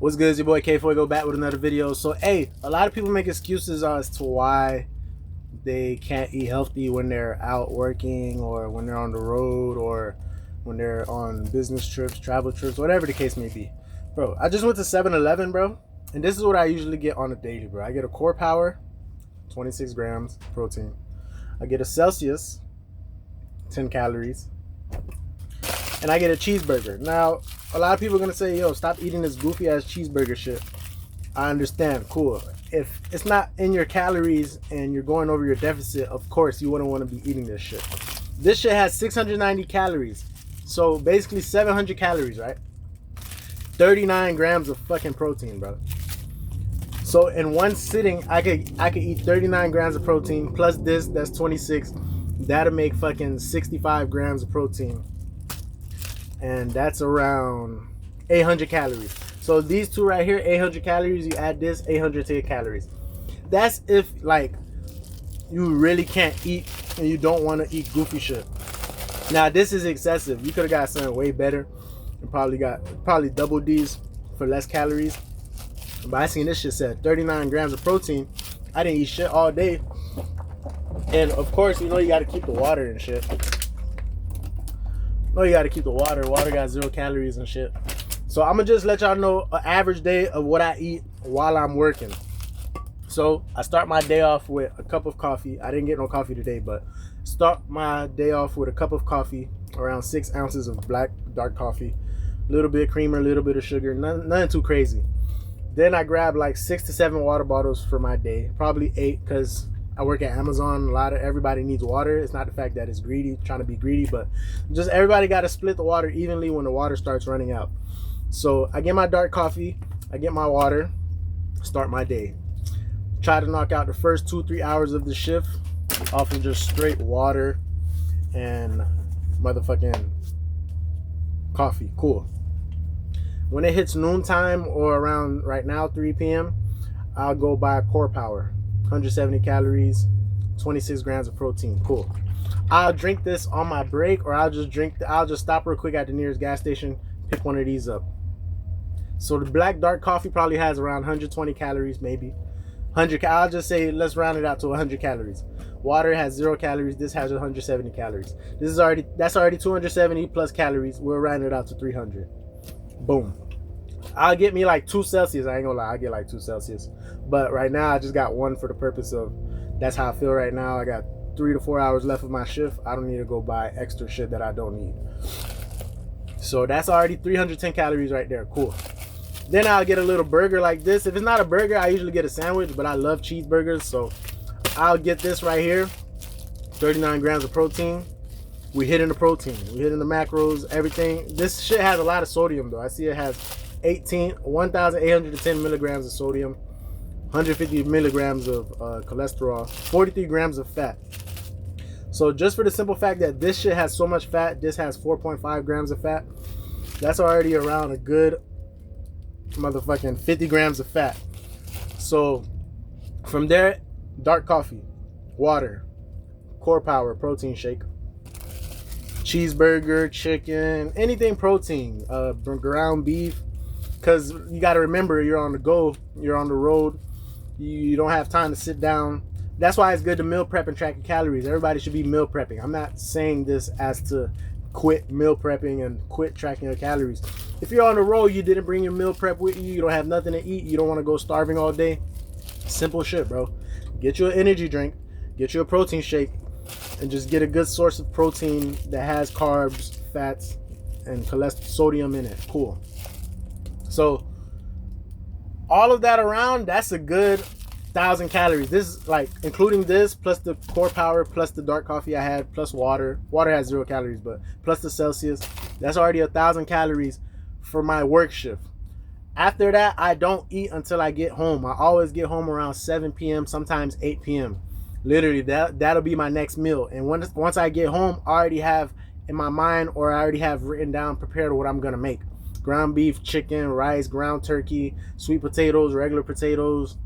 What's good? It's your boy K4 back with another video. So, hey, a lot of people make excuses as to why they can't eat healthy when they're out working or when they're on the road or when they're on business trips, travel trips, whatever the case may be. Bro, I just went to 7-Eleven, bro, and this is what I usually get on a daily, bro. I get a Core Power, 26 grams protein. I get a Celsius, 10 calories, and I get a cheeseburger. Now, a lot of people are going to say, yo, stop eating this goofy ass cheeseburger shit. I understand, cool. If it's not in your calories and you're going over your deficit, of course you wouldn't want to be eating this shit. This shit has 690 calories. So basically 700 calories, right? 39 grams of fucking protein, bro. So in one sitting, I could eat 39 grams of protein plus this, that's 26. That'll make fucking 65 grams of protein. And that's around 800 calories. So these two right here, 800 calories, you add this, 810 calories. That's if like you really can't eat and you don't want to eat goofy shit. Now this is excessive. You could have got something way better and probably double these for less calories. But I seen this shit said 39 grams of protein. I didn't eat shit all day. And of course, you know you gotta keep the water and shit. You gotta keep the water. Water got 0 calories and shit. So I'm gonna just let y'all know an average day of what I eat while I'm working. So I start my day off with a cup of coffee. I didn't get no coffee today, but start my day off with a cup of coffee, around 6 ounces of black dark coffee, a little bit of creamer, a little bit of sugar, nothing too crazy. Then I grab like 6 to 7 water bottles for my day, probably 8, because I work at Amazon. Everybody needs water. It's not the fact that it's trying to be greedy, but just everybody got to split the water evenly when the water starts running out. So I get my dark coffee, I get my water, start my day. Try to knock out the first 2-3 hours of the shift off of just straight water and motherfucking coffee. Cool. When it hits noontime or around right now 3 p.m., I'll go buy a Core Power. 170 calories, 26 grams of protein. Cool. I'll drink this on my break, or I'll just stop real quick at the nearest gas station, pick one of these up. So the black dark coffee probably has around 120 calories, maybe 100. I'll just say let's round it out to 100 calories. Water has 0 calories. This has 170 calories. That's already 270 plus calories. We'll round it out to 300. Boom. I'll get me like 2 Celsius. I ain't gonna lie, I'll get like 2 Celsius. But right now I just got 1 for the purpose of that's how I feel right now. I got 3 to 4 hours left of my shift. I don't need to go buy extra shit that I don't need. So that's already 310 calories right there. Cool. Then I'll get a little burger like this. If it's not a burger, I usually get a sandwich, but I love cheeseburgers. So I'll get this right here. 39 grams of protein. We hitting the protein. We hitting the macros, everything. This shit has a lot of sodium though. I see it has 1,810 milligrams of sodium, 150 milligrams of cholesterol, 43 grams of fat. So just for the simple fact that this shit has so much fat, this has 4.5 grams of fat, that's already around a good motherfucking 50 grams of fat. So from there, dark coffee, water, Core Power protein shake, cheeseburger, chicken, anything protein, ground beef. Because you got to remember, you're on the go, you're on the road, you don't have time to sit down. That's why it's good to meal prep and track your calories. Everybody should be meal prepping. I'm not saying this as to quit meal prepping and quit tracking your calories. If you're on the road, you didn't bring your meal prep with you, you don't have nothing to eat, you don't want to go starving all day, simple shit, bro. Get you an energy drink, get you a protein shake, and just get a good source of protein that has carbs, fats, and cholesterol, sodium in it. Cool. So all of that around, that's a good 1,000 calories. This is like including this plus the Core Power plus the dark coffee I had plus water. Water has 0 calories, but plus the Celsius, that's already 1,000 calories for my work shift. After that, I don't eat until I get home. I always get home around 7 p.m., sometimes 8 p.m. Literally, that'll be my next meal. And once I get home, I already have in my mind, or I already have written down, prepared what I'm gonna make. Ground beef, chicken, rice, ground turkey, sweet potatoes, regular potatoes.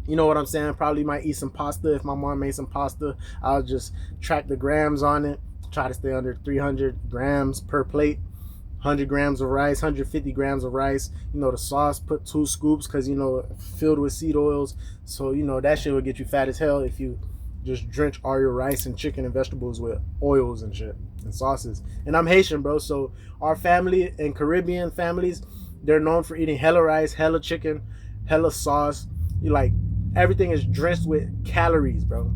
You know what I'm saying? Probably might eat some pasta. If my mom made some pasta, I'll just track the grams on it. Try to stay under 300 grams per plate. 100 grams of rice, 150 grams of rice. You know, the sauce, put 2 scoops because, you know, filled with seed oils. So, you know, that shit will get you fat as hell if you just drench all your rice and chicken and vegetables with oils and shit and sauces. And I'm Haitian, bro. So our family and Caribbean families, they're known for eating hella rice, hella chicken, hella sauce. You like, everything is drenched with calories, bro.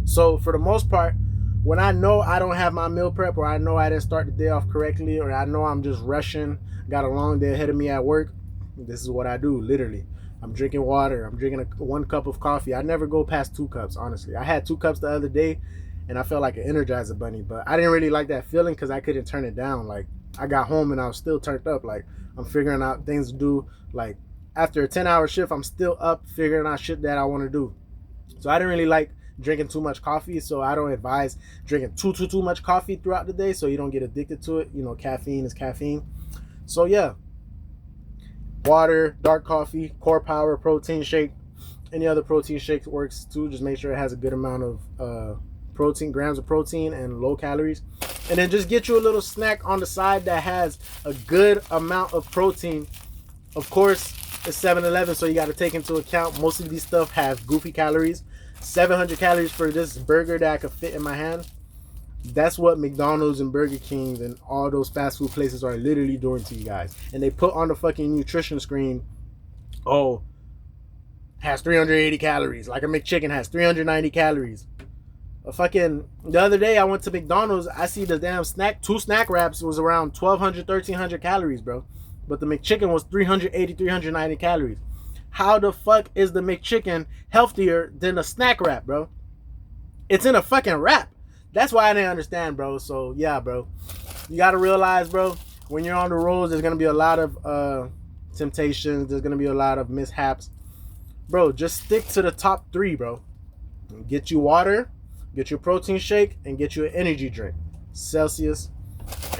So for the most part, when I know I don't have my meal prep, or I know I didn't start the day off correctly, or I know I'm just rushing, got a long day ahead of me at work, this is what I do, literally. I'm drinking water. I'm drinking 1 cup of coffee. I never go past 2 cups, honestly. I had 2 cups the other day, and I felt like an Energizer bunny, but I didn't really like that feeling because I couldn't turn it down. Like, I got home and I was still turned up. Like, I'm figuring out things to do. Like, after a 10-hour shift, I'm still up figuring out shit that I want to do. So I didn't really like drinking too much coffee, so I don't advise drinking too much coffee throughout the day so you don't get addicted to it. You know, caffeine is caffeine. So yeah, water, dark coffee, core power, protein shake. Any other protein shake works too. Just make sure it has a good amount of protein, grams of protein, and low calories. And then just get you a little snack on the side that has a good amount of protein. Of course, it's 7-Eleven, so you got to take into account most of these stuff have goofy calories. 700 calories for this burger that I could fit in my hand. That's what McDonald's and Burger King and all those fast food places are literally doing to you guys. And they put on the fucking nutrition screen, oh, has 380 calories. Like a McChicken has 390 calories. The other day I went to McDonald's, I see the damn snack, 2 snack wraps was around 1,200, 1,300 calories, bro. But the McChicken was 380, 390 calories. How the fuck is the McChicken healthier than a snack wrap, bro? It's in a fucking wrap. That's why I didn't understand, bro. So, yeah, bro. You got to realize, bro, when you're on the roads, there's going to be a lot of temptations. There's going to be a lot of mishaps. Bro, just stick to the top 3, bro. Get you water, get your protein shake, and get you an energy drink. Celsius.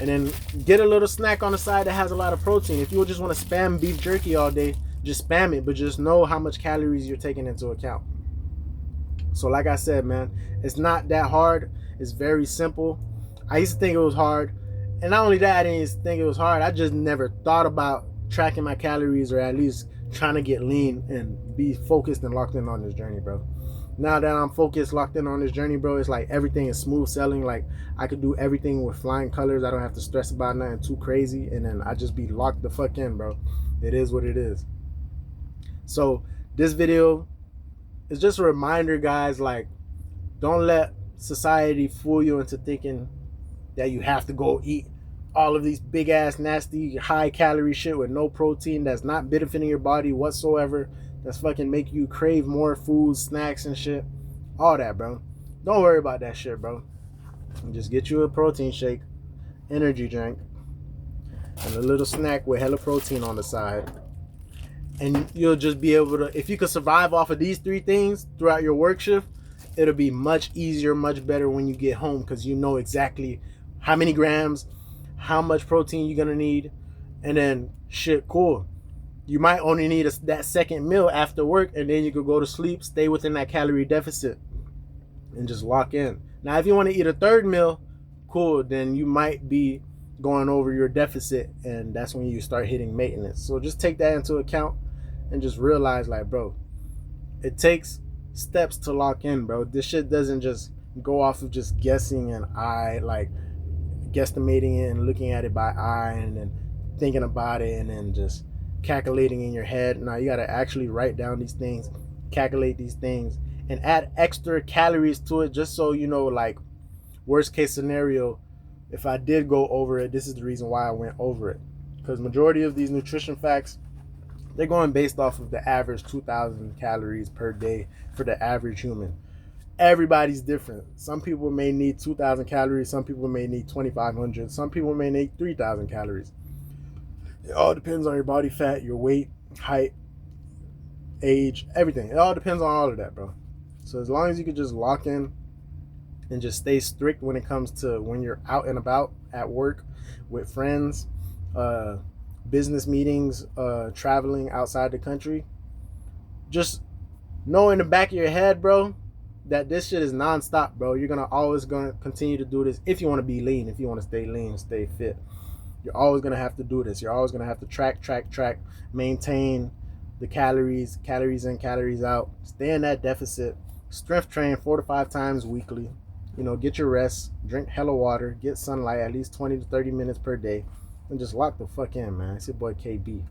And then get a little snack on the side that has a lot of protein. If you just want to spam beef jerky all day, just spam it, but just know how much calories you're taking into account. So like I said, man, it's not that hard. It's very simple. I used to think it was hard. And not only that, I didn't think it was hard. I just never thought about tracking my calories, or at least trying to get lean and be focused and locked in on this journey, bro. Now that I'm focused, locked in on this journey, bro, it's like everything is smooth sailing. Like, I could do everything with flying colors. I don't have to stress about nothing too crazy. And then I just be locked the fuck in, bro. It is what it is. So this video is just a reminder, guys, like, don't let society fool you into thinking that you have to go eat all of these big ass nasty high calorie shit with no protein that's not benefiting your body whatsoever, that's fucking make you crave more food, snacks and shit. All that, bro. Don't worry about that shit, bro. And just get you a protein shake, energy drink, and a little snack with hella protein on the side. And you'll just be able to, if you could survive off of these 3 things throughout your work shift, it'll be much easier, much better when you get home, because you know exactly how many grams, how much protein you're gonna need. And then shit, cool, you might only need that second meal after work, and then you could go to sleep, stay within that calorie deficit, and just lock in. Now if you want to eat a 3rd meal, cool, then you might be going over your deficit, and that's when you start hitting maintenance. So just take that into account and just realize, like, bro, it takes steps to lock in, bro. This shit doesn't just go off of just guessing and guesstimating it and looking at it by eye and then thinking about it and then just calculating in your head. Now you got to actually write down these things, calculate these things, and add extra calories to it, just so you know, like, worst case scenario, if I did go over it, this is the reason why I went over it. Because majority of these nutrition facts, they're going based off of the average 2,000 calories per day for the average human. Everybody's different. Some people may need 2,000 calories. Some people may need 2,500. Some people may need 3,000 calories. It all depends on your body fat, your weight, height, age, everything. It all depends on all of that, bro. So as long as you can just lock in and just stay strict when it comes to when you're out and about at work, with friends, business meetings, traveling outside the country, just know in the back of your head, bro, that this shit is non-stop, bro. You're always gonna continue to do this if you want to be lean, if you want to stay lean, stay fit. You're always gonna have to do this. You're always gonna have to track, maintain the calories in, calories out. Stay in that deficit. Strength train 4 to 5 times weekly. Get your rest, drink hella water, get sunlight at least 20 to 30 minutes per day, and just lock the fuck in, man. It's your boy KB.